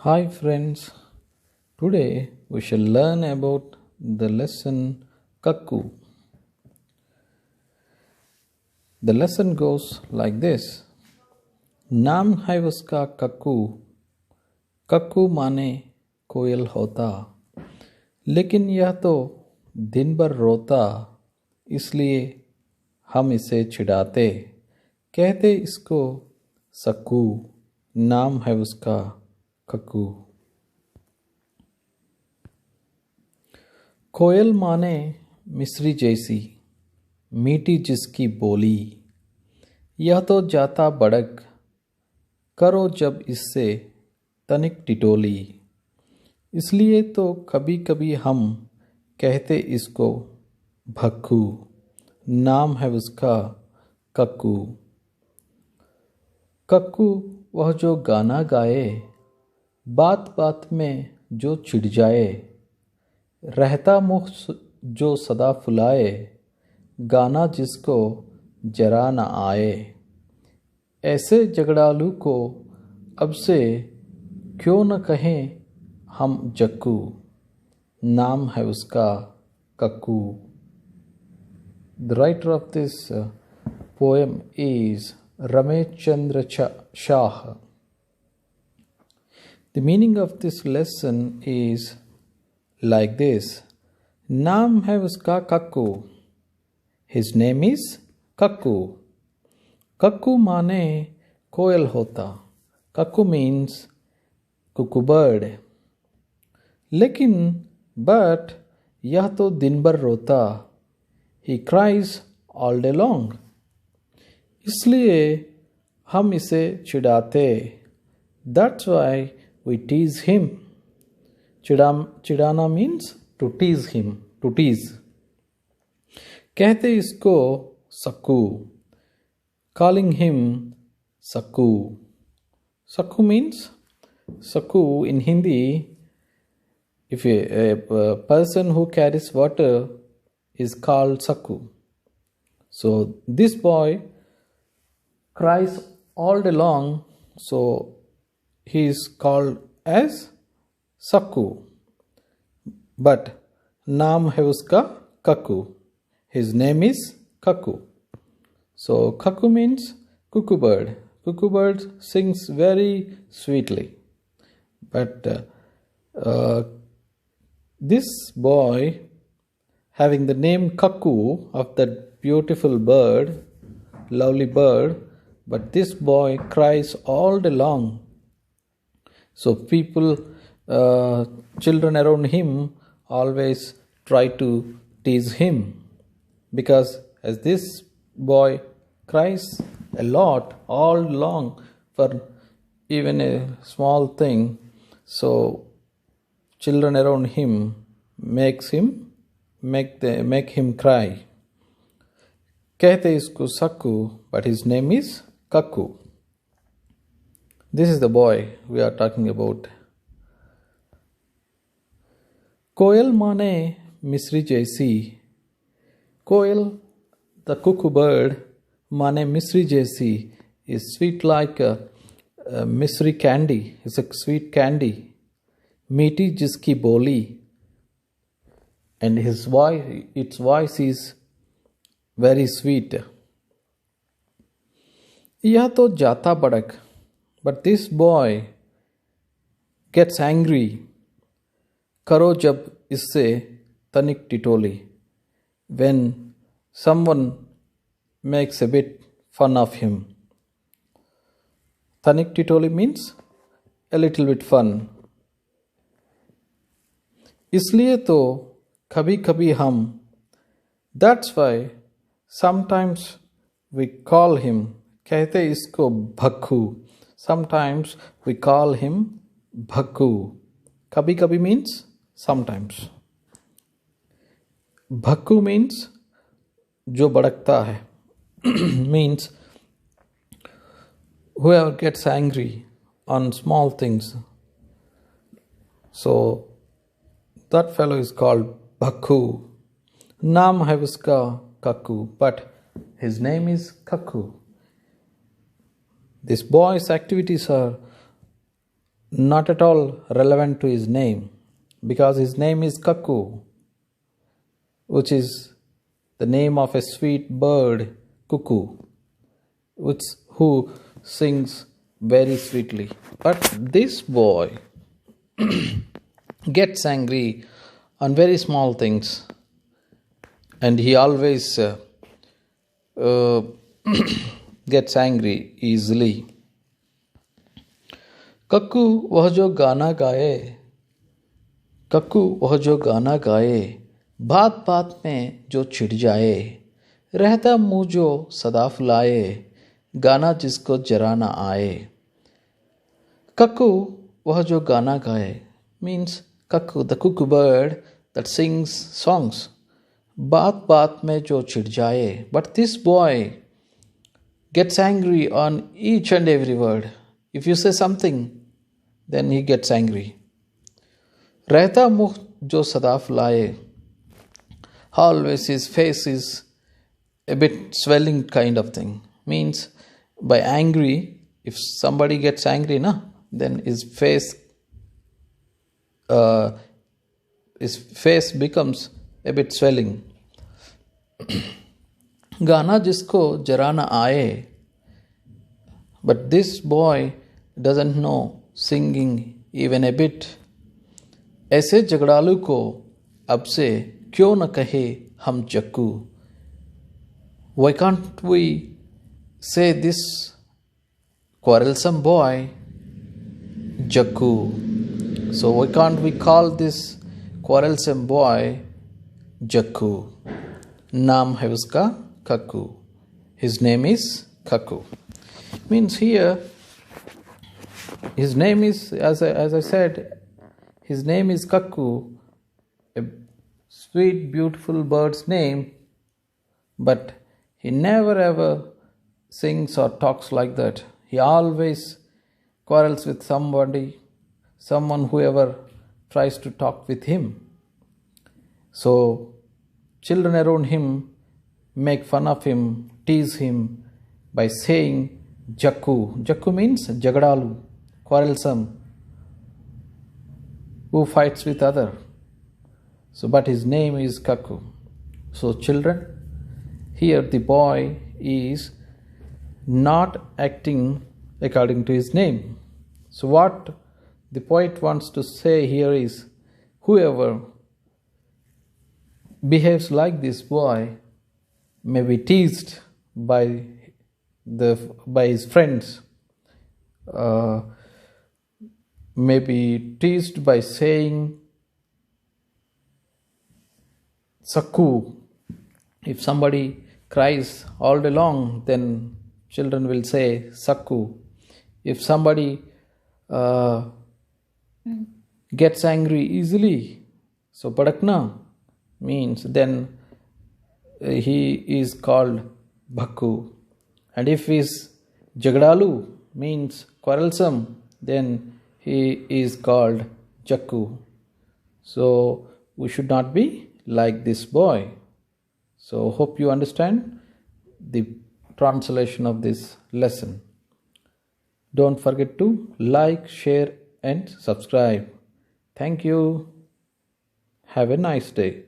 Hi friends, today we shall learn about the lesson Kakku. The lesson goes like this. नाम है उसका cuckoo, cuckoo माने कोयल होता, लेकिन यह तो दिन भर रोता, इसलिए हम इसे चिढ़ाते, कहते इसको सक्कू, नाम है उसका कक्कू। कोयल माने मिस्री जैसी, मीठी जिसकी बोली, यह तो जाता बड़क, करो जब इससे तनिक टिटोली, इसलिए तो कभी कभी हम कहते इसको भक्खू, नाम है उसका कक्कू। कक्कू वह जो गाना गाए, बात बात में जो चिढ़ जाए, रहता मुख जो सदा फुलाए, गाना जिसको जरा न आए, ऐसे झगड़ालू को अब से क्यों न कहें हम जक्कू, नाम है उसका cuckoo. The writer of this poem is Ramesh Chandra Shah. The meaning of this lesson is like this. नाम है उसका cuckoo, his name is cuckoo. Cuckoo माने कोयल होता, कक्कू means cuckoo bird। लेकिन but यह तो दिन भर रोता, he cries all day long। इसलिए हम इसे चिढ़ाते, that's why we tease him। चिढ़ाना means to tease him, to tease। कहते इसको Sakku, calling him Sakku. Sakku means, Sakku in Hindi, if a person who carries water is called sakku. So this boy cries all day long, so he is called as sakku. But naam hai uska kakku. His name is Kakku. So Kakku means cuckoo bird. Cuckoo bird sings very sweetly. But this boy, having the name Kakku of that beautiful bird, lovely bird, but this boy cries all day long. So people, children around him always try to tease him, because as this boy cries a lot all long for even a small thing, so children around him make him cry. कहते इसको Sakku, but his name is Kakku. This is the boy we are talking about. कोयल माने मिस्री जैसी, कोयल, the cuckoo bird, माने मिस्री जैसी, is sweet like a misri candy. It's a sweet candy. मीठी जिसकी बोली, and its voice is very sweet. यह तो जाता बड़क, but this boy gets angry, करो जब इससे तनिक Titoli, when someone makes a bit fun of him. Tanik titoli means a little bit fun. इसलिए तो कभी कभी हम, that's why sometimes we call him, कहते इसको भक्खू, sometimes we call him भक्खू। कभी कभी means sometimes। भक्खू means जो भड़कता है, means whoever gets angry on small things. So that fellow is called Bhakku. Naam hai uska Kakku, but his name is Kakku. This boy's activities are not at all relevant to his name, because his name is Kakku, which is the name of a sweet bird, cuckoo, who sings very sweetly. But this boy gets angry on very small things, and he always gets angry easily. Cuckoo वह जो गाना गाए, cuckoo वह जो गाना गाए, बात बात में जो छिड़ जाए, रहता मुँह जो सदा फुलाए, गाना जिसको जरा ना आए. कक्कू वह जो गाना गाए means cuckoo, the cuckoo bird that sings songs. बात बात में जो छिड़ जाए, but this boy gets angry on each and every word. If you say something, then he gets angry. रहता मुँह जो सदा फुलाए, always his face is a bit swelling kind of thing. Means by angry, if somebody gets angry, then his face becomes a bit swelling. गाना जिसको जरा ना आए, but this boy doesn't know singing even a bit. ऐसे झगड़ालू को अब से क्यों न कहे हम जक्कू. Why can't we say this quarrelsome boy Jakku? So why can't we call this quarrelsome boy Jakku? नाम है उसका Kakku. His name is Kakku. Means here, his name is, as I said, his name is Kakku, a sweet, beautiful bird's name, but he never ever sings or talks like that. He always quarrels with somebody, whoever tries to talk with him. So children around him make fun of him, tease him by saying Jakku. Jakku means Jagadalu, quarrelsome, who fights with other. So, but his name is Kakku. So children, here the boy is not acting according to his name. So what the poet wants to say here is, whoever behaves like this boy may be teased by his friends, may be teased by saying Sakku. If somebody cries all day long, then children will say Sakku. If somebody gets angry easily, so Padakna means then he is called Bhakku. And if he is Jagadalu means quarrelsome, then he is called Jakku. So we should not be like this boy. So hope you understand the translation of this lesson. Don't forget to like, share and subscribe. Thank you. Have a nice day.